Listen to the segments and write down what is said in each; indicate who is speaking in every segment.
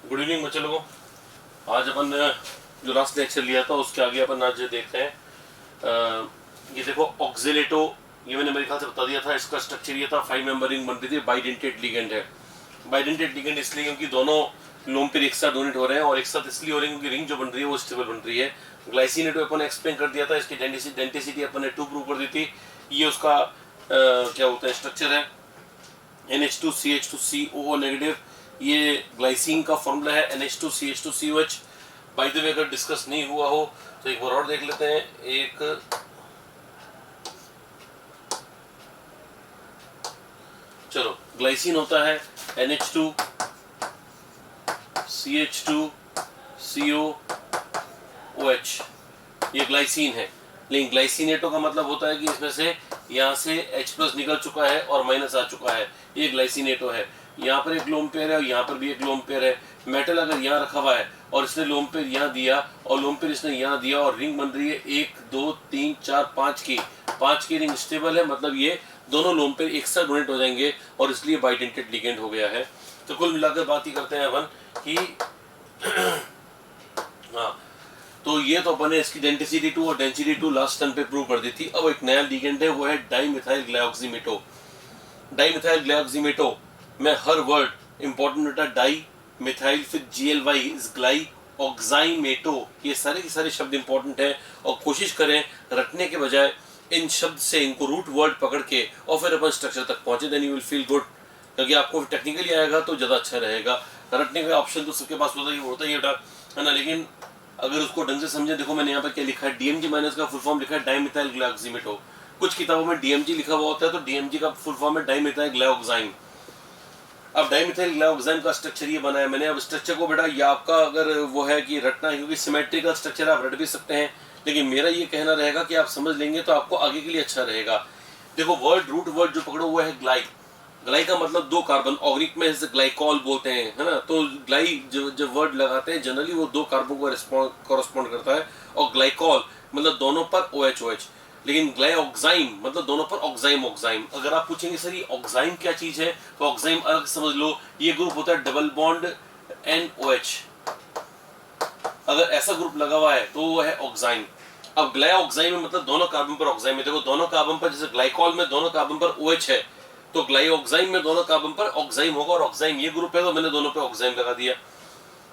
Speaker 1: Good evening बच्चे लोगों। आज अपन जो लास्ट लेक्चर लिया था उसके आगे अपन आज देखते हैं। ये देखो ऑक्सिलेटो, ये मैंने मेरे ख्याल से बता दिया था। इसका स्ट्रक्चर ये था, 5 मेंबर रिंग बन रही थी, बाइडेंटेड लिगेंड है। बाइडेंटेड लिगेंड इसलिए क्योंकि दोनों लोम पेयर एक साथ डोनेट हो रहे हैं और एक साथ इसलिए हो रहे हैं क्योंकि रिंग जो बन रही है वो स्टेबल बन रही है। ग्लाइसिनेटो अपन ने एक्सप्लेन कर दिया था, इसकी डेंटिसिटी अपन ने 2 प्रूव कर दी थी। ये उसका क्या होता है स्ट्रक्चर है, NH2CH2COO नेगेटिव। ये ग्लाइसिन का फॉर्मूला है NH2CH2COH। बाय द वे अगर डिस्कस नहीं हुआ हो तो एक बार और देख लेते हैं। चलो, ग्लाइसिन होता है NH2CH2COOH, ये ग्लाइसिन है। लेकिन ग्लाइसिनेटो का मतलब होता है कि इसमें से यहाँ से H+ निकल चुका है और माइनस आ चुका है, ये ग्लाइसिनेटो है। यहाँ पर एक लोम पेयर है और यहाँ पर भी एक लोम पेयर है। मेटल अगर यहाँ रखा हुआ है और इसने लोम पेयर यहाँ दिया और लोम पेयर इसने यहाँ दिया और रिंग बन रही है 1 2 3 4 5 की रिंग स्टेबल है, मतलब ये दोनों लोम पेयर एक साथ डोनेट हो जाएंगे और इसलिए बाइडेंटेड लिगेंड हो गया है। तो कुल मिलाकर बात ही करते हैं अपन कि हाँ, तो ये तो अपन ने इसकी डेंसिटी 2 और डेंसिटी 2 लास्ट टर्म पे प्रूव कर दी थी। अब एक नया लिगेंड है, वो है डाइमिथाइल ग्लाइऑक्सीमेटो। डाइमिथाइल ग्लाइऑक्सीमेटो में हर वर्ड इंपॉर्टेंट होता है। डाई मिथाइल, फिर GLY इज ग्लाई ऑक्साइमेटो, ये सारे के सारे शब्द इंपॉर्टेंट है और कोशिश करें रटने के बजाय इन शब्द से इनको रूट वर्ड पकड़ के और फिर अपन स्ट्रक्चर तक पहुंचे, then you will feel good. क्योंकि आपको टेक्निकली आएगा तो ज़्यादा अच्छा रहेगा। रटने का ऑप्शन तो सबके पास होता ही होता है ना, लेकिन अगर उसको ढंग से समझे। देखो मैंने यहाँ पर क्या लिखा है, DMG माइनस का फुल फॉर्म लिखा है डाइमिथाइल ग्लाइऑक्सीमेटो। कुछ किताबों में DMG लिखा हुआ होता है तो DMG का फुल फॉर्म है डाइमिथाइल ग्लाइऑक्साइम। अब डाइमिथाइल ग्लाइऑक्साइम का स्ट्रक्चर ये बनाया मैंने। अब स्ट्रक्चर को बेटा ये आपका अगर वो है कि रटना है, क्योंकि सिमेट्रिकल स्ट्रक्चर आप रट भी सकते हैं, लेकिन मेरा ये कहना रहेगा कि आप समझ लेंगे तो आपको आगे के लिए अच्छा रहेगा। देखो वर्ड रूट वर्ड जो पकड़ो वो है ग्लाई। ग्लाई का मतलब 2 कार्बन, ऑर्गेनिक में जैसे ग्लाइकॉल बोलते हैं, है ना। तो ग्लाई जो वर्ड लगाते हैं जनरली वो 2 कार्बन को कॉरेस्पॉन्ड करता है, और ग्लाइकॉल मतलब दोनों पर OH। लेकिन ग्लाइऑक्साइम मतलब दोनों पर ऑक्साइम। अगर आप पूछेंगे सर ये ऑक्साइम क्या चीज है, तो ऑक्साइम अलग समझ लो, ये ग्रुप होता है डबल बॉन्ड NOH। अगर ऐसा ग्रुप लगा हुआ है तो वो है ऑक्साइम। अब ग्लाइऑक्साइम में मतलब दोनों कार्बन पर ऑक्साइम है। देखो दोनों कार्बन पर, जैसे ग्लाइकॉल में दोनों कार्बन पर OH है, तो ग्लाइऑक्साइम में दोनों कार्बन पर ऑक्साइम होगा, और ऑक्साइम ये ग्रुप है तो मैंने दोनों पे ऑक्साइम लगा दिया।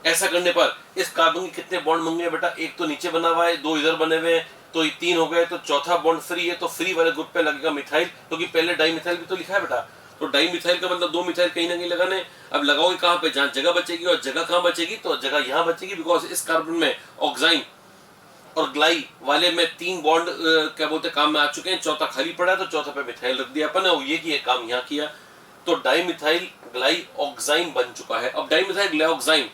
Speaker 1: ऐसा करने पर इस कार्बन के कितने बॉन्ड होंगे बेटा, एक तो नीचे बना हुआ है, 2 इधर बने हुए हैं, तो 3 हो गए। तो चौथा बॉन्ड फ्री है, तो फ्री वाले ग्रुप पे लगेगा मिथाइल, क्योंकि पहले डाइमिथाइल भी तो लिखा है बेटा। तो डाइमिथाइल का मतलब 2 मिथाइल कहीं ना कहीं लगाने। अब लगाओगे कहाँ पे, जहाँ जगह बचेगी, और जगह कहाँ बचेगी, तो जगह यहाँ बचेगी, बिकॉज इस कार्बन में ऑक्साइम और ग्लाई वाले में 3 बॉन्ड क्या बोलते काम में आ चुके हैं, चौथा खाली पड़ा है, तो चौथा पे मिथाइल रख दिया अपन ने, ये किया काम यहाँ किया, तो डाइमिथाइल ग्लाइऑक्साइम बन चुका है। अब डाइमिथाइल ग्लाइऑक्साइम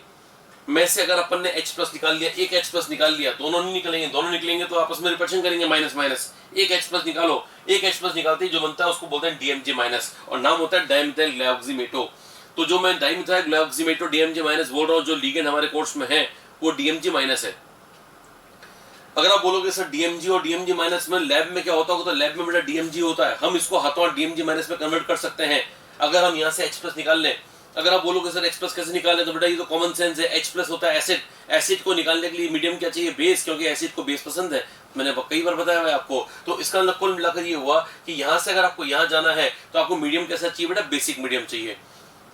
Speaker 1: में से अगर अपन ने H+ निकाल लिया, एक H+ निकाल लिया, दोनों नहीं निकलेंगे, दोनों निकलेंगे तो आपस में रिपल्शन करेंगे, माइनस माइनस। एक H+ निकालो, एक H+ निकालते ही जो बनता है उसको बोलते हैं DMG माइनस, और नाम होता है डाइमिथाइल ग्लाइऑक्सीमेटो। तो जो मैं डाइमिथाइल ग्लाइऑक्सीमेटो DMG माइनस बोल रहा हूँ, जो लिगेंड हमारे कोर्स में है वो DMG माइनस है। अगर आप बोलोगे सर DMG और DMG माइनस में लैब में क्या होता होगा, तो लैब में बेटा DMG होता है, हम इसको हाथों हाथ DMG माइनस में कन्वर्ट कर सकते हैं अगर हम यहाँ से H+ निकाल लें। अगर आप बोलोगे सर H+ कैसे निकालें, तो बेटा ये तो कॉमन सेंस है। H+ होता है एसिड, एसिड को निकालने के लिए मीडियम क्या चाहिए, बेस, क्योंकि एसिड को बेस पसंद है, मैंने कई बार बताया है आपको। तो इसका मतलब कुल मिलाकर ये हुआ कि यहाँ से अगर आपको यहाँ जाना है तो आपको मीडियम कैसा चाहिए बेटा, बेसिक मीडियम चाहिए।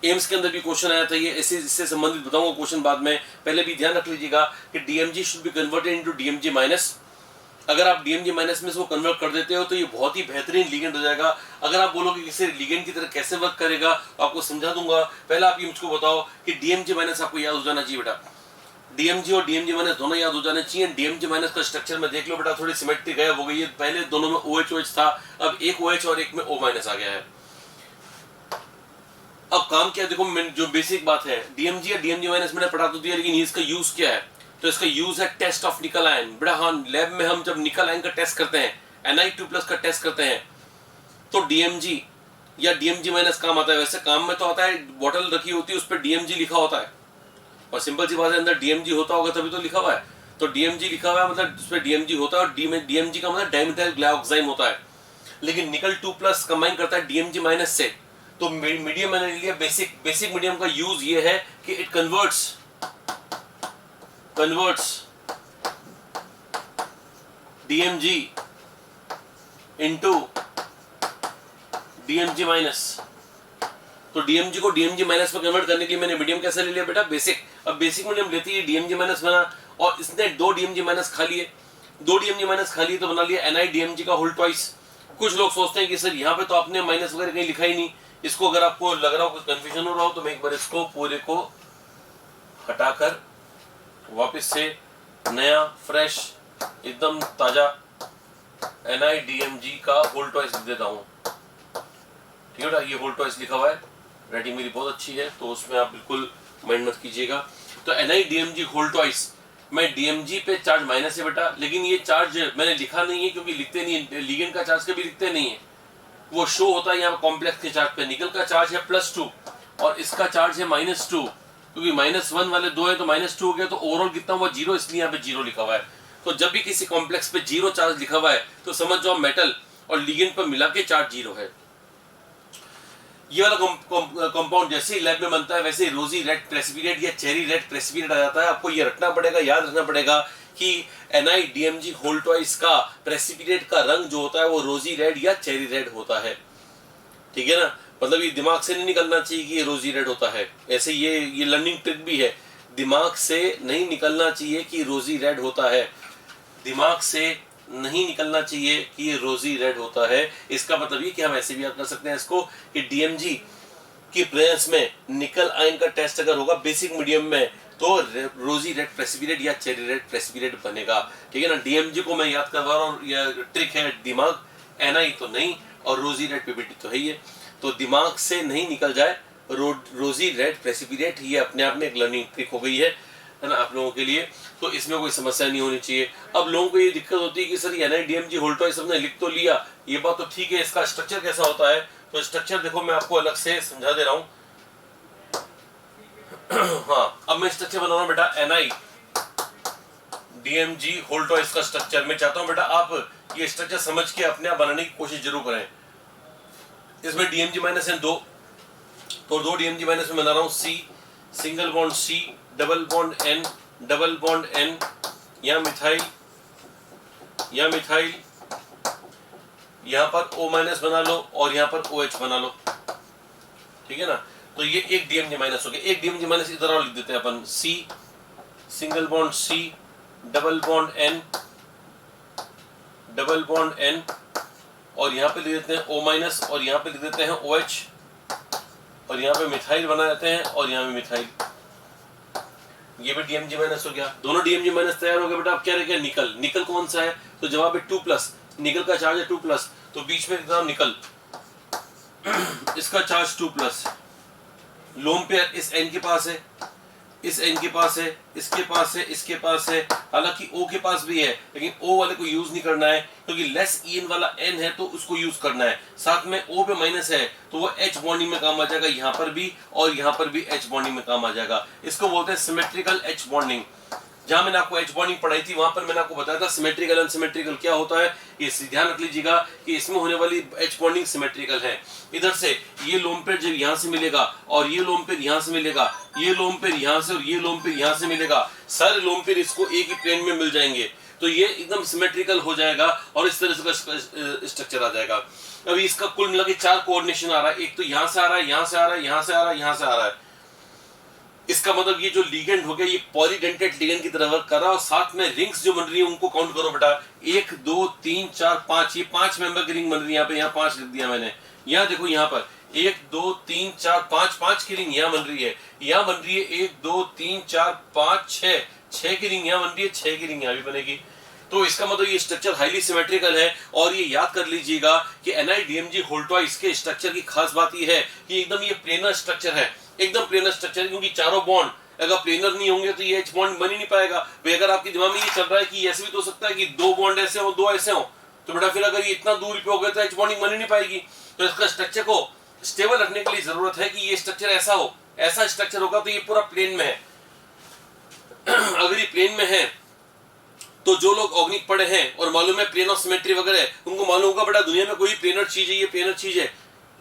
Speaker 1: एम्स के अंदर भी क्वेश्चन आया था ये, इससे संबंधित बताऊंगा क्वेश्चन बाद में। पहले भी ध्यान रख लीजिएगा कि DMG should be converted into DMG minus. अगर आप DMG माइनस में इसको कन्वर्ट कर देते हो तो ये बहुत ही बेहतरीन लिगेंड हो जाएगा। अगर आप बोलोगे कि इसे लिगेंड की तरह कैसे वर्क करेगा, तो आपको समझा दूंगा। पहले आप ये मुझको बताओ कि DMG माइनस आपको याद हो जाना चाहिए बेटा, DMG और DMG माइनस दोनों याद हो जाने चाहिए। DMG माइनस का स्ट्रक्चर में देख लो बेटा, थोड़ी सिमेट्री गायब हो गई है। पहले दोनों में OH था, अब एक OH और एक में O माइनस आ गया है। अब काम क्या, देखो जो बेसिक बात है, DMG या DMG माइनस मैंने पढ़ा तो दिया, लेकिन इसका यूज क्या है, तो इसका यूज है टेस्ट ऑफ निकल आयन। बेटा हाँ, लैब में हम जब निकल आयन का टेस्ट करते हैं, Ni2+ का टेस्ट करते हैं, तो DMG या DMG माइनस काम आता है। वैसे काम में तो आता है, बोतल रखी होती है उस पर DMG लिखा होता है, और सिंपल सी बात है अंदर DMG होता होगा तभी तो लिखा हुआ है। तो DMG लिखा हुआ है मतलब उस पर DMG होता है, और DMG का मतलब डाइमिथाइल ग्लाइऑक्साइम होता है। लेकिन निकल 2+ कंबाइन करता है DMG माइनस से, तो मीडियम मैंने लिया बेसिक। बेसिक मीडियम का यूज ये है कि it converts converts DMG into DMG minus. तो DMG को DMG माइनस में कन्वर्ट करने के लिए मैंने मीडियम कैसे ले लिया बेटा, बेसिक। अब बेसिक मीडियम लेती है DMG माइनस बना, और इसने 2 DMG माइनस खा लिए, 2 DMG माइनस खा लिए तो बना लिया NiDMG का होल ट्वाइस। कुछ लोग सोचते हैं कि सर यहाँ पे तो आपने माइनस वगैरह कहीं लिखा ही नहीं। इसको अगर आपको लग रहा हो कुछ कंफ्यूजन हो रहा हो तो मैं एक बार इसको पूरे को हटाकर वापस से नया फ्रेश एकदम ताजा NiDMG का होल ट्वाइस लिख देता हूँ। ठीक है बेटा, ये होल ट्वाइस लिखा हुआ है, राइटिंग मेरी बहुत अच्छी है तो उसमें आप बिल्कुल माइंड मत कीजिएगा। तो NiDMG होल ट्वाइस में DMG पे चार्ज माइनस है बेटा, लेकिन ये चार्ज मैंने लिखा नहीं है क्योंकि लिखते नहीं है, लिगेंड का चार्ज कभी लिखते नहीं है, वो शो होता है यहाँ कॉम्प्लेक्स के चार्ज पे। निकल का चार्ज है +2 और इसका चार्ज है -2, क्योंकि -1 वाले 2 है तो -2 हो गया, तो ओवरऑल कितना हुआ 0, इसलिए यहाँ पे 0 लिखा हुआ है। तो जब भी किसी कॉम्प्लेक्स पे 0 चार्ज लिखा हुआ है तो समझ जाओ मेटल और लिगेंड पर मिला के चार्ज 0 है। ये वाला कंपाउंड जैसे ही लैब में बनता है वैसे रोजी रेड प्रेसिपिटेट या चेरी रेड प्रेसिपिटेट आ जाता है। आपको ये रखना पड़ेगा, याद रखना पड़ेगा कि NiDMG होल ट्वाइस का प्रेसिपिटेट का रंग जो होता है वो रोजी रेड या चेरी रेड होता है। ठीक है ना, मतलब ये दिमाग से नहीं निकलना चाहिए कि ये रोजी रेड होता है। ऐसे ये लर्निंग ट्रिक भी है, दिमाग से नहीं निकलना चाहिए कि रोजी रेड होता है, दिमाग से नहीं निकलना चाहिए कि ये रोजी रेड होता है। इसका मतलब ये कि हम ऐसे भी याद कर सकते हैं इसको कि DMG की प्रेजेंस में निकल आयन का टेस्ट अगर होगा बेसिक मीडियम में तो रोजी रेड प्रेसिपिटेट या चेरी रेड प्रेसिपिटेट बनेगा। ठीक है ना, DMG को मैं याद करवा रहा हूँ, यह ट्रिक है दिमाग, Ni तो नहीं और रोजी रेड PPT तो है ही है, तो दिमाग से नहीं निकल जाए रोजी रेड प्रेसिपिटेट, ये अपने आप में एक लर्निंग ट्रिक हो गई है ना आप लोगों के लिए। तो इसमें कोई समस्या नहीं होनी चाहिए। अब लोगों को ये दिक्कत होती है कि सर NiDMG होल ट्वाइस हमने लिख तो लिया, ये बात तो ठीक है, इसका स्ट्रक्चर कैसा होता है? तो स्ट्रक्चर देखो मैं आपको अलग से समझा दे रहा हूँ। हाँ, अब मैं स्ट्रक्चर बना रहा हूँ बेटा NiDMG होल ट्वाइस का स्ट्रक्चर। मैं चाहता हूँ बेटा आप ये स्ट्रक्चर समझ के अपने आप बनाने की कोशिश जरूर करें। इसमें DMG माइनस है 2, तो 2 DMG माइनस में बना रहा हूँ C, single bond C, double bond N, double bond N, या मिथाइल यहाँ पर O माइनस बना लो और यहाँ पर OH बना लो। ठीक है ना, तो ये एक DMG माइनस हो गया। एक DMG माइनस इधर और लिख देते हैं अपन, C, single bond C, double bond N, double bond N, और यहाँ पे लिख देते हैं O माइनस और यहाँ पे लिख देते हैं OH, और यहाँ पे मिथाइल बना देते हैं और यहाँ पे मिथाइल। ये भी DMG माइनस हो गया, दोनों DMG माइनस तैयार हो गए बेटा। अब क्या रह गया निकल। निकल कौन सा है? तो जवाब है 2+, निकल का चार्ज है 2+, तो बीच में लिखता हूं निकल, इसका चार्ज 2+। लोन पेयर इस N के पास है, इस N के पास है, इसके पास है, इसके पास है, हालांकि O के पास भी है लेकिन O वाले को यूज नहीं करना है क्योंकि लेस EN वाला N है तो उसको यूज करना है। साथ में O पे माइनस है तो वो H बॉन्डिंग में काम आ जाएगा, यहाँ पर भी और यहाँ पर भी H बॉन्डिंग में काम आ जाएगा। इसको बोलते हैं सिमेट्रिकल H बॉन्डिंग। जहां मैंने आपको H बॉन्डिंग पढ़ाई थी वहां पर मैंने आपको बताया था सिमेट्रिकल अनसिमेट्रिकल क्या होता है। ये ध्यान रख लीजिएगा कि इसमें होने वाली H बॉन्डिंग सिमेट्रिकल है। इधर से ये लोन पेयर जब यहाँ से मिलेगा और ये लोन पेयर यहाँ से मिलेगा, ये लोन पेयर यहाँ से और ये लोन पेयर यहाँ से मिलेगा, सारे लोन पेयर इसको एक ही प्लेन में मिल जाएंगे, तो ये एकदम सिमेट्रिकल हो जाएगा और इस तरह से स्ट्रक्चर आ जाएगा। अभी इसका कुल मिला के 4 कोऑर्डिनेशन आ रहा है, एक तो यहाँ से आ रहा है, यहाँ से आ रहा है, यहाँ से आ रहा है, यहाँ से आ रहा है। इसका मतलब ये जो लिगेंड हो गया ये पॉलीडेंटेड लिगेंड की तरह वर्क कर रहा है। और साथ में रिंग्स जो बन रही है उनको काउंट करो बेटा, 1 2 3 4 5, ये 5 मेंबर की रिंग बन रही है। यहाँ पे यहाँ 5 लिख दिया मैंने। यहाँ देखो यहाँ पर 1 2 3 4 5 की रिंग यहाँ बन रही है, यहाँ बन रही है 1 2 3 4 5 6 की रिंग यहाँ बन रही है, 6 की रिंग यहाँ भी बनेगी। तो इसका मतलब ये स्ट्रक्चर हाईली सिमेट्रिकल है। और ये याद कर लीजिएगा कि NiDMG होल ट्वाइस के स्ट्रक्चर की खास बात ये है कि एकदम ये प्लेनर स्ट्रक्चर है, एकदम प्लेनर स्ट्रक्चर है, क्योंकि चारों बॉन्ड अगर प्लेनर नहीं होंगे तो ये H बॉन्ड बन ही नहीं पाएगा। भाई अगर आपके दिमाग में ये चल रहा है कि ऐसे भी तो हो सकता है कि 2 बॉन्ड ऐसे हो 2 ऐसे हो, तो बेटा फिर अगर ये इतना दूर पे हो गया तो H बॉन्डिंग बन ही नहीं पाएगी। तो इसका स्ट्रक्चर को स्टेबल रखने के लिए जरूरत है कि ये स्ट्रक्चर ऐसा हो, ऐसा स्ट्रक्चर होगा तो ये पूरा प्लेन में है। अगर ये प्लेन में है तो जो लोग ऑर्गेनिक पढ़े हैं और मालूम है प्लेन ऑफ सिमेट्री वगैरह, उनको मालूम होगा बेटा दुनिया में कोई प्लेनर चीज है, ये प्लेनर चीज है।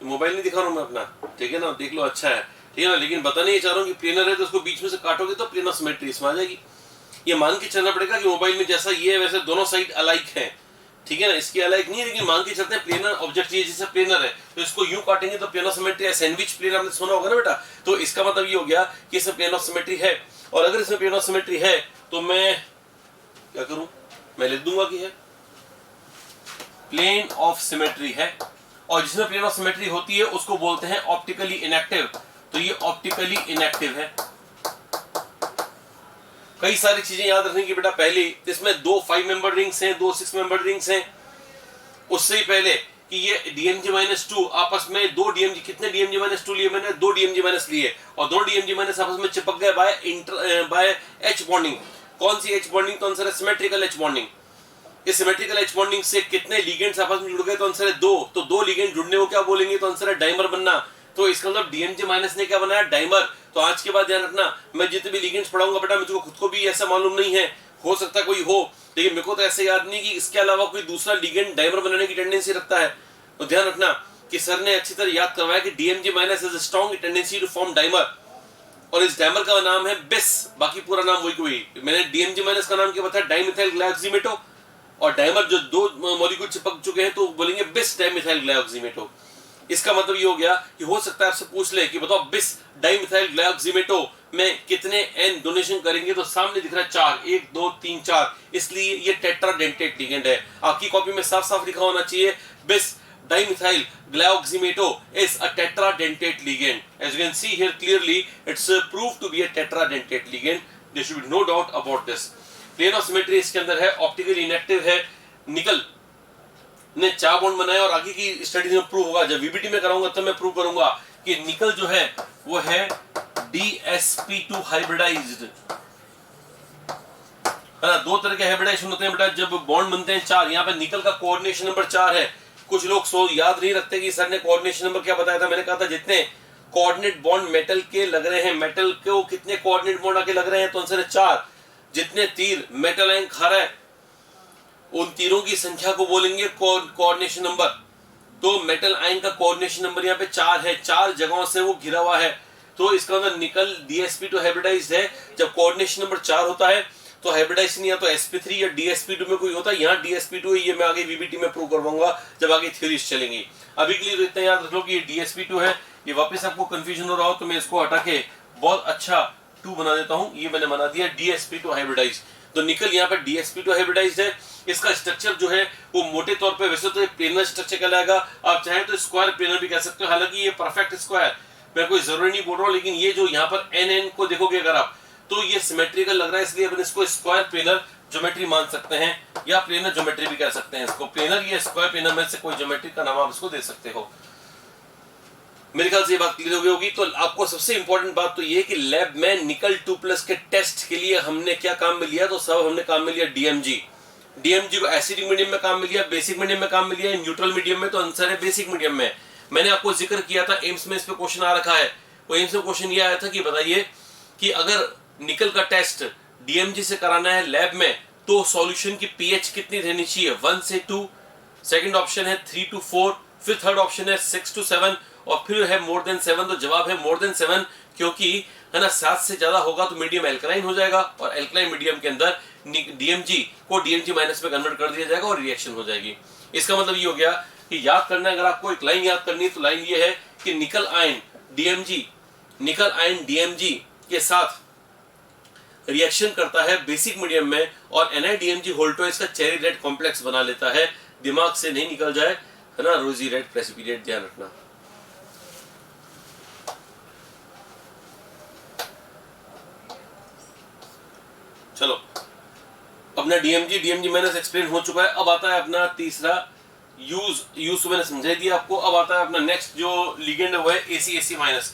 Speaker 1: मोबाइल नहीं दिखा रहा हूं मैं अपना, ठीक है ना, देख लो, अच्छा है, ठीक है ना, लेकिन बताने ये चाह रहा हूँ कि प्लेनर है तो उसको बीच में से काटोगे तो प्लेन ऑफ सिमेट्री इसमें आ जाएगी। ये मान के चलना पड़ेगा कि मोबाइल में जैसा ये है वैसे दोनों साइड अलाइक है, ठीक है ना, इसकी अलाइक नहीं है, लेकिन मान के चलते हैं प्लेनर ऑब्जेक्ट ये जैसे प्लेनर है तो इसको यूं काटेंगे तो प्लेन ऑफ सिमेट्री है, सैंडविच प्लेन आपने सुना होगा ना बेटा, तो इसका मतलब ये हो गया कि इसमें प्लेन ऑफ सिमेट्री है। और अगर इसमें प्लेन ऑफ सिमेट्री है तो मैं क्या करूं, मैं लिख दूंगा कि है प्लेन ऑफ सिमेट्री है, और जिसमें प्लेन ऑफ सिमेट्री होती है उसको बोलते हैं ऑप्टिकली इनएक्टिव, तो ये ऑप्टिकली इनएक्टिव है। कई सारी चीजें याद रखने की बेटा, पहले इसमें 2 5 मेंबर रिंग्स हैं, 2 6 मेंबर रिंग्स हैं, उससे ही पहले कि ये DMG-2 आपस में 2 DMG, कितने DMG-2 लिए मैंने, 2 DMG- लिए, और 2 DMG- आपस में चिपक गए बाय H बॉन्डिंग। कौन सी H बॉन्डिंग, तो आंसर है सिमेट्रिकल H बॉन्डिंग। इस सिमेट्रिकल H बॉन्डिंग से कितने लिगेंड्स आपस में जुड़ गए, तो आंसर है 2, तो 2 लिगेंड जुड़ने को क्या बोलेंगे, तो आंसर है डाइमर बनना। तो इसका मतलब DMG- ने क्या बनाया, डाइमर। तो आज के बाद ध्यान रखना, मैं जितने भी लिगेंड्स पढ़ाऊंगा बेटा मुझको खुद को भी ऐसा मालूम नहीं है, हो सकता है कोई हो, लेकिन मेरे को तो ऐसे याद नहीं कि इसके अलावा कोई दूसरा लिगेंड डाइमर बनाने की टेंडेंसी रखता है। तो ध्यान रखना कि सर ने अच्छी तरह याद करवाया कि DMG- is strong tendency to form dimer, और इस डाइमर का नाम है बिस, बाकी पूरा नाम वही कोई, मैंने DMG- का नाम क्या बताया, डाइमिथाइल ग्लाइकोक्सीमेटो, और डाइमर जो 2 मॉलिक्यूल चिपक चुके हैं तो बोलेंगे बिस डाइमिथाइल ग्लाइकोक्सीमेटो। इसका मतलब ये हो गया कि हो सकता है आपसे पूछ ले कि बताओ बिस डाइमिथाइल ग्लाइकोक्सीमेटो में कितने एन डोनेशन करेंगे, तो सामने दिख रहा है 4, 1 2 3 4, इसलिए ये टेट्राडेंटेट लिगेंड है। आपकी कॉपी में साफ साफ लिखा होना चाहिए बिस dimethyl ग्लाइकोक्सीमेटो is a tetradentate ligand. As you can see here clearly, it's proved to be a tetradentate ligand. There should be no doubt about this. Plane of symmetry इसके अंदर है, ऑप्टिकली इनएक्टिव है, निकल ने 4 बॉन्ड बनाया, और आगे की स्टडीज में प्रूव होगा, जब VBT में कराऊंगा तब मैं प्रूव करूंगा कि निकल जो है वो है DsP2 हाइब्रिडाइज्ड, है ना। 2 तरह के हाइब्रिडाइजेशन होते हैं बेटा, जब बॉन्ड बनते हैं 4, यहाँ पे निकल का कोऑर्डिनेशन नंबर 4 है। कुछ लोग याद नहीं रखते कि सर ने कोऑर्डिनेशन नंबर क्या बताया था, मैंने कहा था जितने कोऑर्डिनेट बॉन्ड मेटल के लग रहे हैं, मेटल को कितने कोऑर्डिनेट बॉन्ड आके लग रहे हैं, तो आंसर है 4। जितने तीर मेटल आयन खा रहा है उन तीरों की संख्या को बोलेंगे कोऑर्डिनेशन नंबर। तो मेटल आयन का कोऑर्डिनेशन नंबर यहाँ पे 4 है, 4 जगहों से वो घिरा हुआ है, तो इसका मतलब निकल DsP2 हाइब्रिडाइज्ड है। जब कोऑर्डिनेशन नंबर 4 होता है तो हाइब्रिडाइजेशन या तो sp3 या DsP2 में कोई होता है, यहाँ DsP2 है, ये मैं आगे VBT में प्रूव करवाऊंगा जब आगे थ्योरीज चलेंगी। अभी के लिए तो इतना याद रख लो कि ये DsP2 है। ये वापस आपको कंफ्यूजन हो रहा हो तो मैं इसको हटा के बहुत अच्छा 2 बना देता हूँ, ये मैंने बना दिया DsP2 हाइब्रिडाइज्ड। तो निकल यहाँ पे DsP2 हाइब्रिडाइज्ड है। इसका स्ट्रक्चर जो है वो मोटे तौर पे वैसे तो प्लेनर स्ट्रक्चर कहलाएगा, आप चाहे तो स्क्वायर प्लेनर भी कह सकते हो, हालांकि ये परफेक्ट स्क्वायर मैं कोई जरूरी नहीं बोल रहा हूँ, लेकिन ये जो यहाँ पर NN को देखोगे अगर आप तो ये सिमेट्रिकल लग रहा है, इसलिए अपन इसको स्क्वायर प्लेनर ज्योमेट्री मान सकते हैं, या प्लेनर ज्योमेट्री भी कह सकते हैं इसको। प्लेनर या स्क्वायर प्लेनर में से कोई ज्योमेट्री का नाम आप इसको दे सकते हो। मेरे ख्याल से ये बात क्लियर हो गई होगी। तो आपको सबसे इंपॉर्टेंट बात तो ये कि लैब में निकल 2+ के टेस्ट के लिए हमने क्या काम में लिया, तो सब हमने काम में लिया DMG को एसिडिक मीडियम में काम में लिया, बेसिक मीडियम में काम में लिया, न्यूट्रल मीडियम में, तो आंसर है बेसिक मीडियम में। मैंने आपको जिक्र किया था एम्स में इस पे क्वेश्चन आ रखा है, वो एम्स में क्वेश्चन ये आया था कि बताइए कि अगर निकल का टेस्ट DMG से कराना है लैब में तो सॉल्यूशन की pH कितनी रहनी चाहिए, 1 से 2, सेकंड ऑप्शन है 3 to 4, फिर थर्ड ऑप्शन है 6 to 7, और फिर है मोर देन 7। तो जवाब है मोर देन 7, क्योंकि है ना 7 से ज्यादा होगा तो मीडियम एल्कलाइन हो जाएगा, और एल्कलाइन मीडियम के अंदर DMG को DMG- में कन्वर्ट कर दिया जाएगा और रिएक्शन हो जाएगी। इसका मतलब ये हो गया कि याद करना है, अगर आपको एक लाइन याद करनी है तो लाइन ये है कि निकल आयन DMG के साथ रिएक्शन करता है बेसिक मीडियम में, और NiDMG होल्टो इसका चेरी रेड कॉम्प्लेक्स बना लेता है। दिमाग से नहीं निकल जाए, है ना, रोजी रेड प्रेसिपिटेट, ध्यान रखना। चलो, अपना DMG मैंने एक्सप्लेन हो चुका है। अब आता है अपना तीसरा यूज तो मैंने समझा दिया आपको। अब आता है अपना नेक्स्ट जो लिगेंड है वो है AC/AC-।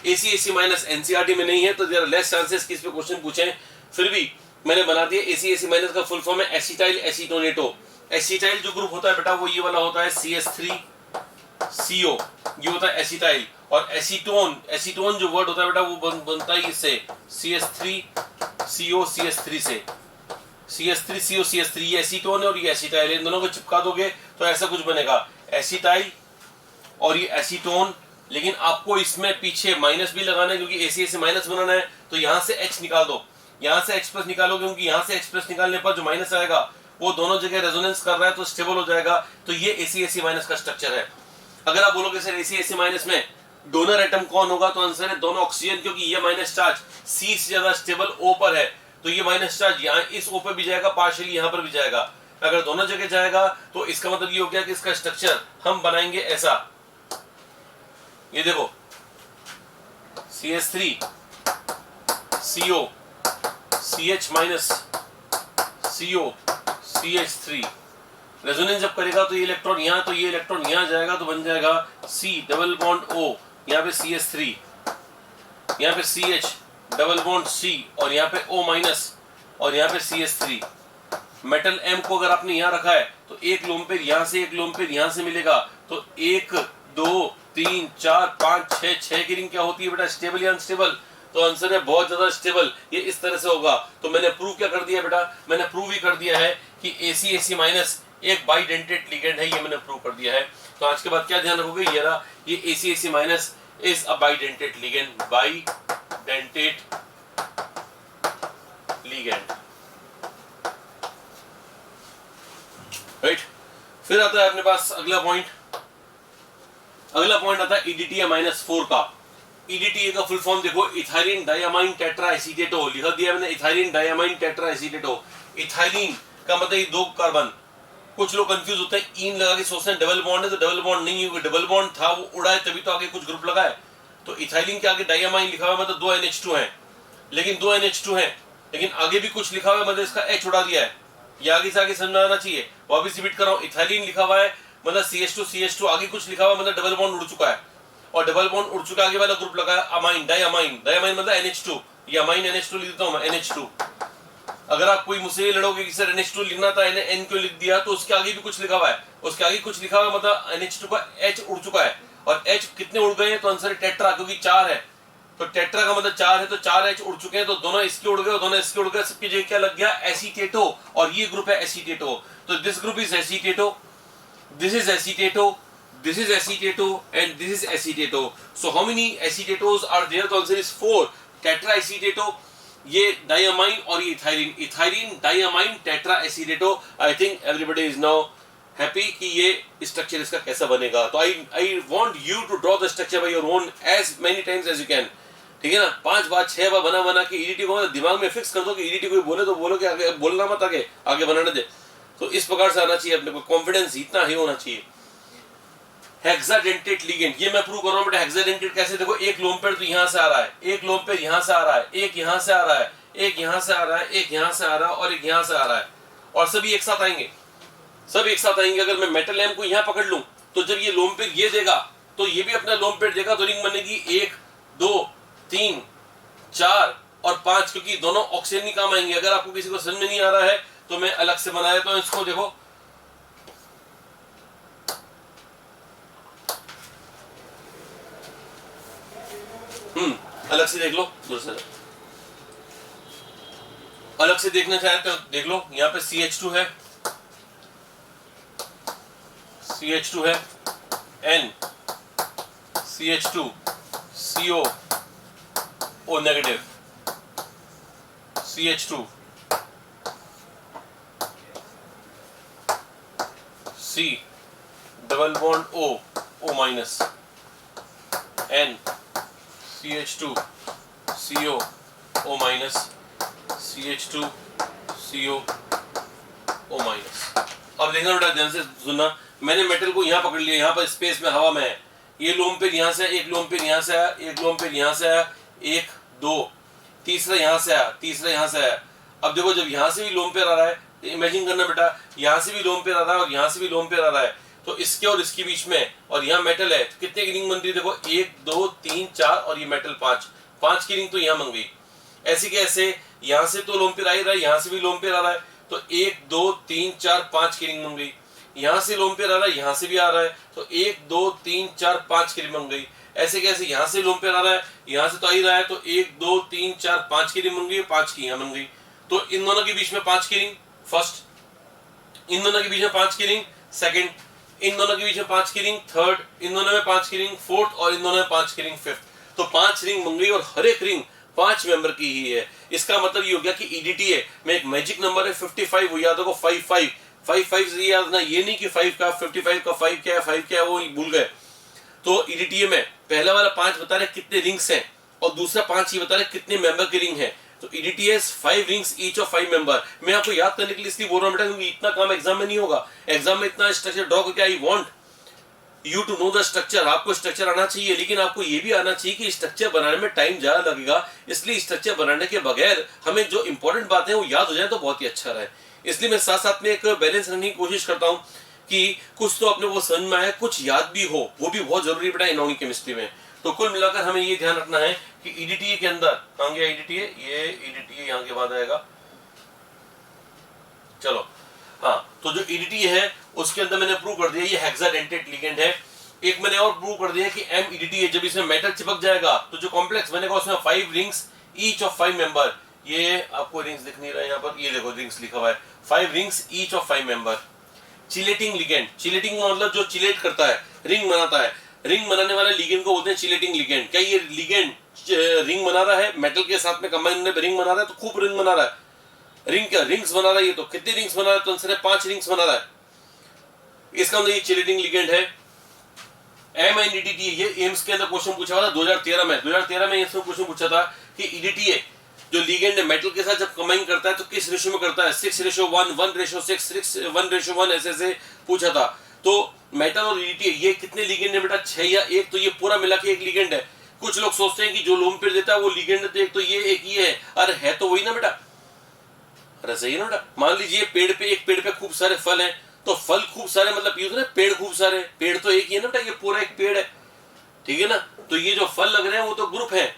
Speaker 1: एनसीईआरटी में नहीं है तो देयर आर लेस चांसेस कि इस पे क्वेश्चन पूछें, फिर भी मैंने बना दिया। AC/AC- का फुल फॉर्म है एसिटाइल एसीटोनेटो। एसिटाइल जो ग्रुप होता है बेटा वो ये वाला होता है CH3CO, ये होता है एसिटाइल। और एसीटोन जो वर्ड होता है बेटा वो बनता है इससे CH3CO CH3 से, CH3CO CH3, ये एसीटोन है और ये एसिटाइल, इन दोनों को चिपका दोगे तो ऐसा कुछ बनेगा, एसिटाइल और ये एसीटोन। लेकिन आपको इसमें पीछे माइनस भी लगाना है क्योंकि AC से माइनस बनाना है, तो यहां से H निकाल दो। यहाँ से एक्स प्लस निकालोगे, क्योंकि यहाँ से एक्स प्लस निकालने पर जो माइनस आएगा वो दोनों जगह रेजोनेंस कर रहा है तो स्टेबल हो जाएगा। तो ये AC माइनस का स्ट्रक्चर है। अगर आप बोलोगे सर AC माइनस में डोनर एटम कौन होगा, तो आंसर है दोनों ऑक्सीजन, क्योंकि ये माइनस चार्ज C से ज्यादा स्टेबल O पर है, तो ये माइनस चार्ज यहाँ इस O पर भी जाएगा, पार्शियली यहाँ पर भी जाएगा। अगर दोनों जगह जाएगा तो इसका मतलब ये हो गया कि इसका स्ट्रक्चर हम बनाएंगे ऐसा, ये देखो CH3 CO CH minus CO CH3, resonance जब करेगा तो ये इलेक्ट्रॉन यहाँ, तो ये इलेक्ट्रॉन यहाँ जाएगा तो बन जाएगा C डबल बॉन्ड O, यहाँ पे CH3, यहाँ पे CH डबल बॉन्ड C और यहाँ पे O माइनस और यहाँ पे CH3। मेटल M को अगर आपने यहाँ रखा है तो एक लोन पेयर यहाँ से, एक लोन पेयर यहाँ से मिलेगा, तो 1 2 3 4 5 6 की रिंग क्या होती है बेटा, स्टेबल या अनस्टेबल? तो आंसर है बहुत ज्यादा स्टेबल। ये इस तरह से होगा। तो मैंने प्रूव क्या कर दिया बेटा, मैंने प्रूव ही कर दिया है कि AC माइनस एक बाइडेंटेट लिगेंड है, ये मैंने प्रूव कर दिया है। तो आज के बाद क्या ध्यान रखोगे, ये रहा, ये AC minus is a bidentate ligand, bidentate ligand, right. फिर आता है अपने पास अगला पॉइंट, अगला पॉइंट आता है EDTA -4 का। EDTA का फुल फॉर्म देखो, इथाइलिन डायमाइन टेट्रा एसीटेटो, लिख दिया मैंने इथाइलिन डायमाइन टेट्रा एसीटेटो। इथाइलिन का मतलब ये दो कार्बन, कुछ लोग कंफ्यूज होते हैं, इन लगा के सोचते हैं डबल बॉन्ड है, तो डबल बॉन्ड नहीं है, डबल बॉन्ड था वो उड़ा है तभी तो आगे कुछ ग्रुप लगा है। तो इथाइलिन के आगे डायमाइन लिखा हुआ है, मतलब 2 NH2 है, लेकिन 2 NH2 है, लेकिन आगे भी कुछ लिखा हुआ है, मतलब इसका H उड़ा दिया है। ये आगे से आगे समझ आना चाहिए। वापिस रिपीट कर रहा हूँ, इथाइलिन लिखा हुआ है मतलब CH2 आगे कुछ लिखा हुआ है, मतलब डबल बॉन्ड उड़ चुका है, और डबल बॉन्ड उड़ चुका आगे वाला ग्रुप लगा है अमाइन, डायमाइन, डायमाइन मतलब NH2, ये अमाइन NH2 लिख देता हूं मैं, NH2। अगर आप कोई मुझसे लड़ोगे कि सर NH2 लिखना था, N क्यों लिख दिया, तो उसके आगे भी कुछ लिखा हुआ है, उसके आगे कुछ लिखा हुआ है, मतलब NH2 का H उड़ चुका है, और H कितने उड़ गए हैं, तो आंसर है टेट्रा, क्योंकि 4 है, तो टेट्रा का मतलब 4 है, तो 4 H उड़ चुके हैं, तो दोनों इसके उड़ गए और दोनों इसके उड़ गए, सबकी जगह क्या लग गया, एसीटेटो, और ये ग्रुप है एसीटेटो। तो this group is acetato, this is acetato, this is acetato, and this is acetato. So how many acetatos are there? The answer is 4. Tetraacetato, ये diamine और ये ethylene, ethylene diamine tetra acetato. I think everybody is now happy कि ये structure इसका कैसा बनेगा। तो I want you to draw the structure by your own as many times as you can, ठीक है ना। 5 बार 6 बार बना के EDT को दिमाग में फिक्स कर दो कि EDT कोई बोले तो बोलो कि आगे बोलना मत, आगे बनाने दे। तो इस प्रकार से आना चाहिए अपने को, कॉन्फिडेंस इतना ही होना चाहिए। हेक्साडेंटेट लिगेंड, ये मैं प्रूव कर रहा हूं बेटा। हेक्साडेंटेट कैसे, देखो एक लोन पेयर तो यहां से आ रहा है, एक लोन पेयर यहां से आ रहा है, एक यहां से आ रहा है, एक यहां से आ रहा है, एक यहां से आ रहा है और एक यहां से आ रहा है, और सभी एक साथ आएंगे, सब एक साथ आएंगे। अगर मैं मेटल एम को यहां पकड़ लूं तो जब ये लोन पेयर ये देगा तो ये भी अपना लोन पेयर देगा, तो रिंग बनेगी 1 2 3 4 और 5, क्योंकि दोनों ऑक्सीजन ही काम आएंगे। अगर आपको किसी को समझ में नहीं आ रहा है तो मैं अलग से बना देता हूं इसको, देखो अलग से देख लो, दूसरा अलग से देखना चाहे तो देख लो। यहाँ पे CH2 है, CH2 है, N CH2 CO O negative, CH2 C double bond O minus, N CH2 CO O minus, CH2 CO O minus. अब देखना बेटा, ध्यान से सुनना, मैंने मेटल को यहाँ पकड़ लिया, यहाँ पर स्पेस में हवा में है, ये लोन पेयर यहाँ से, एक लोन पेयर यहाँ से आया, एक लोन पेयर यहाँ से आया, 1 2, तीसरा यहाँ से आया, तीसरा यहाँ से आया। अब देखो जब यहाँ से भी लोन पेयर आ रहा है, इमेजिन करना बेटा, यहाँ से भी लोन पेयर आ रहा है और यहाँ से भी लोन पेयर आ रहा है, तो इसके और इसके बीच में, और यहाँ मेटल है, तो कितने की रिंग बन रही है, देखो 1 2 3 4 और ये मेटल 5 की रिंग तो यहाँ बन गई। ऐसे के ऐसे यहाँ से तो लोन पेयर आ ही रहा है, यहाँ से भी लोन पेयर आ रहा है, तो 1 2 3 4 5 की रिंग बन गई। यहाँ से लोन पेयर आ रहा है, यहाँ से भी आ रहा है, तो 1 2 3 4 5 की रिंग बन गई। ऐसे कैसे, यहाँ से लोन पेयर आ रहा है, यहाँ से तो आ ही रहा है, तो 1 2 3 4 5 की रिंग बन गई, 5 की यहाँ बन गई। तो इन दोनों के बीच में 5 की रिंग फर्स्ट, इन दोनों के बीच में 5 की रिंग सेकंड, इन दोनों के बीच में 5 की रिंग थर्ड, इन दोनों में 5 की रिंग फोर्थ, और इन दोनों में 5 की रिंग फिफ्थ। तो 5 रिंग बन गई और हर एक रिंग 5 मेंबर की ही है। इसका मतलब ये हो गया कि EDTA में एक मैजिक नंबर है 55, वो याद होगा 55 55 से याद ना, ये नहीं कि 5 का 55 का 5 क्या है 5 क्या है वो भूल गए। तो EDTA में पहला वाला 5 बता रहे कितने रिंग्स हैं और दूसरा 5 ये बता रहे कितने मेंबर की रिंग है। तो EDTA 5 rings each of 5 member. मैं आपको याद करने के लिए इसलिए बोल रहा हूँ बेटा, क्योंकि इतना काम एग्जाम में नहीं होगा। एग्जाम में इतना स्ट्रक्चर ड्रॉ करके I want you to know the structure. आपको स्ट्रक्चर आना चाहिए, लेकिन आपको ये भी आना चाहिए कि स्ट्रक्चर बनाने में टाइम ज्यादा लगेगा, इसलिए स्ट्रक्चर बनाने के बगैर हमें जो इंपॉर्टेंट बातें हैं वो याद हो जाए तो बहुत ही अच्छा रहे। इसलिए मैं साथ साथ में एक बैलेंस रखने की कोशिश करता हूँ कि कुछ तो अपने को समझ में आए, कुछ याद भी हो, वो भी बहुत जरूरी बेटा इनऑर्गेनिक केमिस्ट्री में। तो कुल मिलाकर हमें ये ध्यान रखना है कि EDTA के अंदर आ गया EDTA, ये EDTA यहाँ के बाद आएगा। चलो हाँ, तो जो EDTA है उसके अंदर मैंने प्रूव कर दिया ये हेक्साडेंटेट लिगेंड है। एक मैंने और प्रूव कर दिया कि MEDTA जब इसमें मेटल चिपक जाएगा तो जो कॉम्प्लेक्स बनेगा उसमें 5 रिंग्स ईच ऑफ 5 मेंबर। ये आपको रिंग्स दिख नहीं रहा है यहाँ पर, ये देखो रिंग्स लिखा हुआ है 5 rings each of 5 member. Chelating ligand, chelating मतलब जो चिलेट करता है, रिंग बनाता है, रिंग बनाने वाले लिगेंड को बोलते हैं चिलेटिंग लिगेंड। क्या ये लिगेंड रिंग बना रहा है, मेटल के साथ में कंबाइन में रिंग बना रहा है, तो खूब रिंग बना रहा है। रिंग क्या रिंग्स बना रहा है, ये तो कितनी रिंग्स बना रहा है, तो आंसर है 5 रिंग्स बना रहा है। इसका मतलब ये चिलेटिंग लिगेंड है। MEDTA ये एम्स के अंदर क्वेश्चन पूछा हुआ था 2013 में। 2013 में इसमें क्वेश्चन पूछा था कि EDTA जो लिगेंड है मेटल के साथ जब कंबाइन करता है तो किस रेशियो में करता है, 6:1, 1:6, 1:1 ऐसे पूछा था। तो मेटल और EDTA ये कितने लिगेंड है बेटा, 6 या 1, तो ये पूरा मिला के एक लिगेंड है। कुछ लोग सोचते हैं कि जो लोन पेड़ देता है वो लिगेंड है, तो एक तो ये एक ये है। अरे है तो वही ना बेटा, अरे सही है ना बेटा। मान लीजिए एक पेड़ पे खूब सारे फल हैं, तो फल खूब सारे मतलब ये तो ना पेड़ खूब सारे, पेड़ तो एक ही है ना बेटा, ये पूरा एक पेड़ है, ठीक है ना। तो ये जो फल लग रहे हैं वो तो ग्रुप है,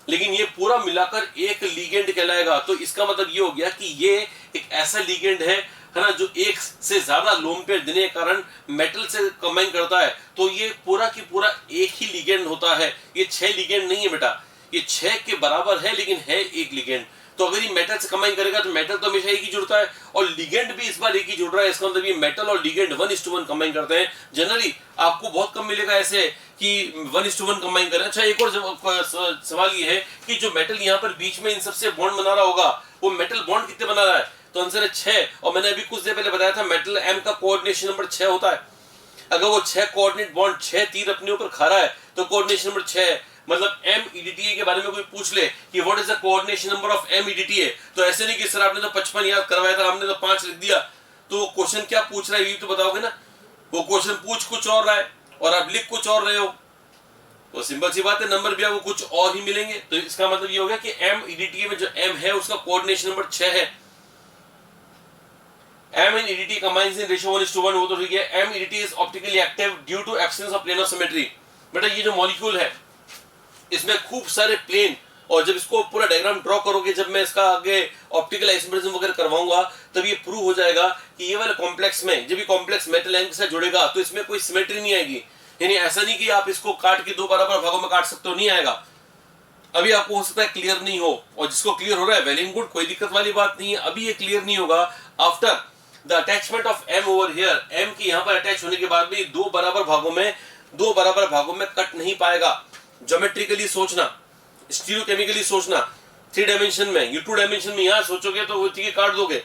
Speaker 1: लेकिन ये पूरा मिलाकर एक लिगेंड कहलाएगा। तो इसका मतलब ये हो गया कि ये एक ऐसा लिगेंड है ना, जो एक से ज्यादा लोन पेड़ देने के कारण मेटल से कंबाइन करता है, तो ये पूरा की पूरा एक ही लिगेंड होता है। ये 6 लिगेंड नहीं है बेटा, ये 6 के बराबर है, लेकिन है एक लिगेंड। तो अगर ये मेटल से कंबाइन करेगा तो मेटल तो हमेशा एक ही जुड़ता है, और लिगेंड भी इस बार एक ही जुड़ रहा है। इसका मतलब ये मेटल और लिगेंड 1:1 कंबाइन करते हैं। जनरली आपको बहुत कम मिलेगा ऐसे कि 1:1 कंबाइन करें। अच्छा, एक और सवाल ये है कि जो मेटल यहाँ पर बीच में इन सबसे बॉन्ड बना रहा होगा, वो मेटल बॉन्ड कितने बना रहा है, तो आंसर है 6। और मैंने अभी कुछ देर पहले बताया था मेटल M का कोऑर्डिनेशन नंबर 6 होता है। अगर वो 6 कोऑर्डिनेट बॉन्ड 6 तीर अपने ऊपर खा रहा है तो कोऑर्डिनेशन नंबर 6 है। मतलब MEDTA के बारे में कोई पूछ ले कि what is the coordination number of MEDTA, तो ऐसे नहीं कि सर आपने तो 55 याद करवाया था, हमने तो 5 लिख दिया। तो क्वेश्चन क्या पूछ रहा है ये तो बताओगे ना। वो क्वेश्चन पूछ कुछ और रहा है और आप लिख कुछ और रहे हो, तो सिंपल सी बात है नंबर भी आपको कुछ और ही मिलेंगे। तो इसका मतलब ये हो गया कि MEDTA में जो M है उसका कोऑर्डिनेशन नंबर 6 है। MEDTA combines in ratio 1:1, वो तो ठीक है। MEDTA is optically active due to absence of plane of symmetry। बेटा ये जो मॉलिक्यूल है इसमें खूब सारे प्लेन, और जब इसको पूरा डायग्राम ड्रॉ करोगे, जब मैं इसका आगे ऑप्टिकल आइसोमेरिज्म वगैरह करवाऊंगा, तब ये प्रूव हो जाएगा कि ये वाले कॉम्प्लेक्स में जब ये कॉम्प्लेक्स मेटल एम के साथ जुड़ेगा तो इसमें कोई सिमेट्री नहीं आएगी। यानी ऐसा नहीं कि आप इसको काट के 2 बराबर भागों में काट सकते हो, नहीं आएगा। अभी आपको हो सकता है क्लियर नहीं हो, और जिसको क्लियर हो रहा है वेल एंड गुड, कोई दिक्कत वाली बात नहीं है। अभी ये क्लियर नहीं होगा after the attachment of M over here. M की यहाँ पर अटैच होने के बाद भी 2 बराबर भागों में कट नहीं पाएगा। ज्योमेट्रिकली सोचना, स्टीरियोकेमिकली सोचना, 3 डायमेंशन में, ये 2 डायमेंशन में यहाँ सोचोगे तो वो ठीक है काट दोगे,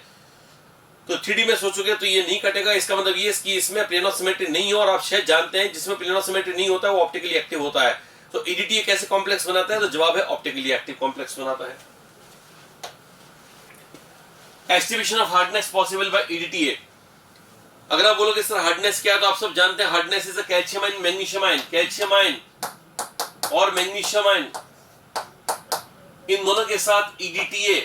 Speaker 1: तो 3D में सोचोगे तो ये नहीं कटेगा। इसका मतलब ये कि इसमें प्लेन ऑफ सिमेट्री नहीं है, और आप शायद जानते हैं जिसमें प्लेन ऑफ सिमेट्री नहीं होता है वो ऑप्टिकली एक्टिव होता है। तो EDTA कैसे कॉम्प्लेक्स बनाता है, तो जवाब है ऑप्टिकली एक्टिव कॉम्प्लेक्स बनाता है। Estimation of hardness possible by EDTA। अगर आप बोलोगे सर हार्डनेस क्या है, तो आप सब जानते हैं hardness is a calcium ion magnesium ion. Calcium ion और मैग्नीशियम आयन इन दोनों के साथ EDTA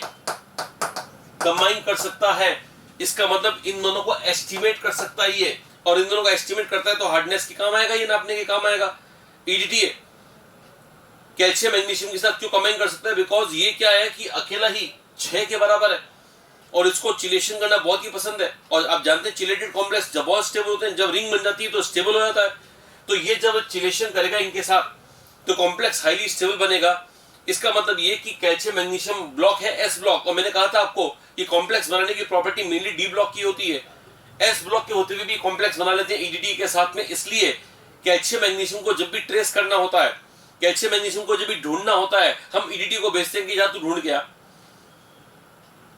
Speaker 1: कंबाइन कर सकता है। इसका मतलब इन दोनों को एस्टिमेट कर सकता है ये, और इन दोनों का एस्टिमेट करता है तो हार्डनेस के काम आएगा, ये नापने के काम आएगा। EDTA कैल्शियम मैग्नीशियम के साथ क्यों कंबाइन कर सकता है, बिकॉज ये क्या है कि अकेला ही 6 के बराबर है, और इसको चिलेशन करना बहुत ही पसंद है। और आप जानते हैं चिलेटेड कॉम्प्लेक्स जब बहुत स्टेबल होते हैं, जब रिंग बन जाती है तो स्टेबल हो जाता है। तो ये जब चिलेशन करेगा इनके साथ तो कॉम्प्लेक्स हाईली स्टेबल बनेगा। इसका मतलब ये कि कैल्शियम मैग्नीशियम ब्लॉक है S ब्लॉक, और मैंने कहा था आपको ये कॉम्प्लेक्स बनाने की प्रॉपर्टी मेनली D ब्लॉक की होती है। S ब्लॉक के होते हुए भी कॉम्प्लेक्स बना लेते हैं EDTA के साथ में। इसलिए कैल्शियम मैग्नीशियम को जब भी ट्रेस करना होता है कैल्शियम मैग्नीशियम को जब भी ढूंढना होता है हम ईडीटी को भेजते हैं कि जा तू ढूंढ के आ।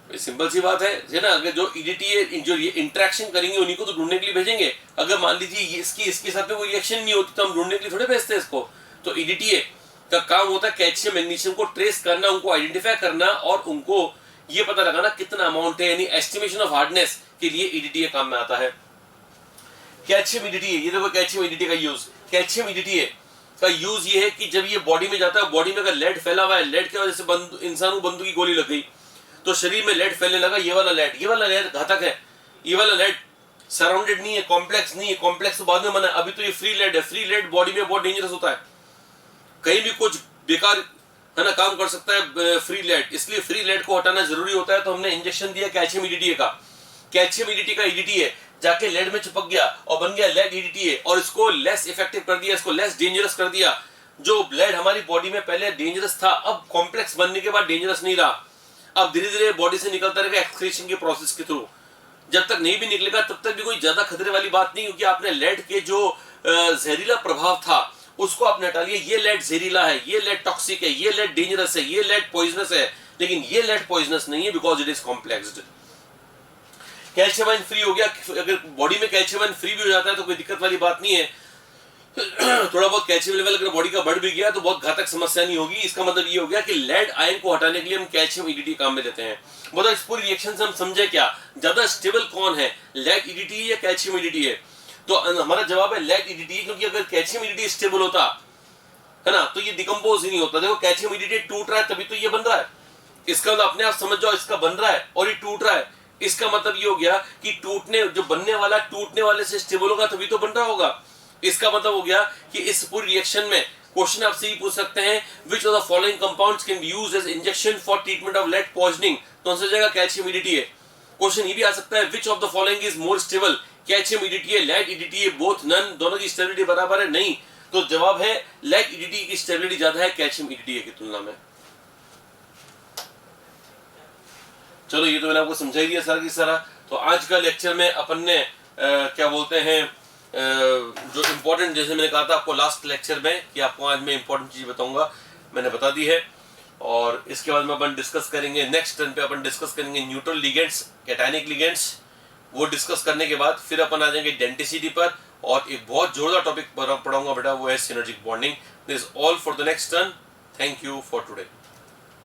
Speaker 1: सिंपल सी बात है ना। अगर जो ईडीटी जो ये इंटरेक्शन करेंगे उन्हीं को तो ढूंढने के लिए भेजेंगे। अगर मान लीजिए इसके साथ में कोई रिएक्शन नहीं होती तो हम ढूंढने के लिए थोड़े भेजते हैं इसको। तो ईडीटी का काम होता है कैल्शियम मैग्नीशियम को ट्रेस करना, उनको आइडेंटिफाई करना और उनको ये पता लगाना कितना अमाउंट है, यानी एस्टिमेशन ऑफ हार्डनेस के लिए ईडीटी काम में आता है। कैल्शियम ईडीटी, ये देखो कैल्शियम ईडीटी का यूज, कैल्शियम ईडीटी का यूज ये है कि जब ये बॉडी में जाता है, बॉडी में अगर लेड फैला हुआ है, लेड की वजह से इंसान को बंदूक की गोली लग गई तो शरीर में लेड फैलने लगा। ये वाला लेड घातक है। ये वाला लेड सराउंडेड नहीं है, कॉम्प्लेक्स नहीं है। कॉम्प्लेक्स तो बाद में बना, अभी तो ये फ्री लेड है। फ्री लेड बॉडी में बहुत डेंजरस होता है, कहीं भी कुछ बेकार है ना काम कर सकता है फ्री लेड। इसलिए फ्री लेड को हटाना जरूरी होता है। तो हमने इंजेक्शन दिया कैल्शियम ईडीटी का। कैल्शियम ईडीटी का ईडीटी जाके लेड में चिपक गया और बन गया लेड ईडीटी और इसको लेस इफेक्टिव कर दिया, इसको लेस डेंजरस कर दिया। जो लेड हमारी बॉडी में पहले डेंजरस था अब कॉम्प्लेक्स बनने के बाद डेंजरस नहीं रहा। अब धीरे धीरे बॉडी से निकलता रहेगा एक्सक्रीशन के प्रोसेस के थ्रू। जब तक नहीं भी निकलेगा तब तक भी कोई ज्यादा खतरे वाली बात नहीं, क्योंकि आपने लेड के जो जहरीला प्रभाव था उसको आपने हटा लिया। ये लेड जहरीला है, ये लेड टॉक्सिक है, ये लेड डेंजरस है, ये लेड पॉइजनस है, लेकिन ये लेड पॉइजनस नहीं है because it is complexed. Calcium ion free हो गया। अगर बॉडी में कैल्शियम आयन फ्री भी हो जाता है तो कोई दिक्कत वाली बात नहीं है। थोड़ा बहुत कैल्शियम लेवल अगर बॉडी का बढ़ भी गया तो बहुत घातक समस्या नहीं होगी। इसका मतलब ये हो गया कि लेड आयन को हटाने के लिए हम कैल्शियम ईडीटी काम में लेते हैं। मतलब इस पूरी रिएक्शन से हम समझे क्या ज्यादा स्टेबल कौन है, लेड ईडीटी या कैल्शियम ईडीटी है? तो हमारा जवाब है लेड ईडीटी, क्योंकि अगर कैल्शियम ईडीटी स्टेबल होता है ना तो ये डिकम्पोज ही नहीं होता। देखो कैल्शियम ईडीटी टूट रहा है तभी तो ये बन रहा है। इसका मतलब अपने आप समझ जाओ, इसका बन रहा है और ये टूट रहा है। इसका मतलब ये हो गया कि जो बनने वाला टूटने वाले से स्टेबल होगा तभी तो बन रहा होगा। इसका मतलब हो गया कि इस पूरी रिएक्शन में क्वेश्चन आपसे ये पूछ सकते हैं which of the following compounds can be used as injection for treatment of lead poisoning. तो आंसर जाएगा कैल्शियम ईडीटी है। क्वेश्चन ये भी आ सकता है which of the following is more stable, calcium EDT है, लेड ईडीटी है, बोथ नन, दोनों की स्टेबिलिटी बराबर है? नहीं। तो जवाब है लेड ईडीटी की स्टेबिलिटी ज्यादा है कैल्शियम ईडीटी की तुलना में। चलो ये तो मैंने आपको समझाई दिया सारा की सारा। तो आज का लेक्चर में अपन ने क्या बोलते हैं जो इम्पोर्टेंट, जैसे मैंने कहा था आपको लास्ट लेक्चर में कि आपको आज मैं इम्पोर्टेंट चीज बताऊंगा, मैंने बता दी है। और इसके बाद में अपन डिस्कस करेंगे नेक्स्ट टर्न पे अपन डिस्कस करेंगे न्यूट्रल लिगेंड्स, कैटायनिक लिगेंड्स। वो डिस्कस करने के बाद फिर अपन आ जाएंगे डेंटिसिटी पर और एक बहुत जोरदार टॉपिक पढ़ाऊंगा बेटा, वो है synergic bonding. This is all for the next turn. Thank you for today.